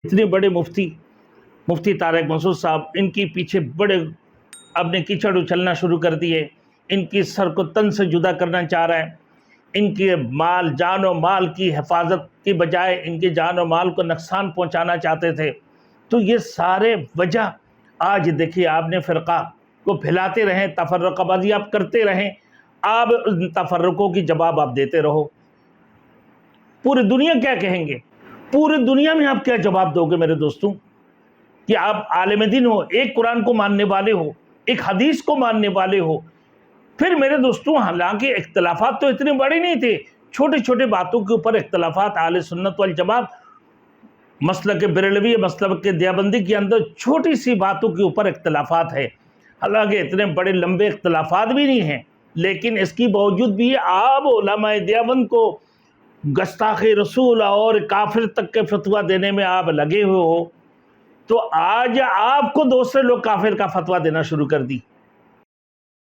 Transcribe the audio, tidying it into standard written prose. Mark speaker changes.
Speaker 1: اتنے بڑے مفتی طارق مسعود صاحب، ان کی پیچھے بڑے اپنے کیچڑ اچھلنا شروع کر دیے، ان کی سر کو تن سے جدا کرنا چاہ رہا ہے، ان کے جان و مال کی حفاظت کی بجائے ان کے جان و مال کو نقصان پہنچانا چاہتے تھے۔ تو یہ سارے وجہ آج دیکھیے آپ نے فرقہ کو پھیلاتے رہیں، تفرقہ بازی آپ کرتے رہیں، آپ ان تفرقوں کی جواب آپ دیتے رہو۔ پوری دنیا کیا کہیں گے؟ پوری دنیا میں آپ کیا جواب دو گے میرے دوستوں؟ کہ آپ عالم دین ہو، ایک قرآن کو ماننے والے ہو، ایک حدیث کو ماننے والے ہو۔ پھر میرے دوستوں حالانکہ اختلافات تو اتنے بڑے نہیں تھے، چھوٹے چھوٹے باتوں کے اوپر اختلافات، اہل سنت والجماعت مسلک بریلوی مسلک دیوبندی کے اندر چھوٹی سی باتوں کے اوپر اختلافات ہے، حالانکہ اتنے بڑے لمبے اختلافات بھی نہیں ہیں، لیکن اس کی باوجود بھی آپ علماء دیوبند کو گستاخ رسول اور کافر تک کے فتویٰ دینے میں آپ لگے ہوئے ہو، تو آج آپ کو دوسرے لوگ کافر کا فتویٰ دینا شروع کر دی۔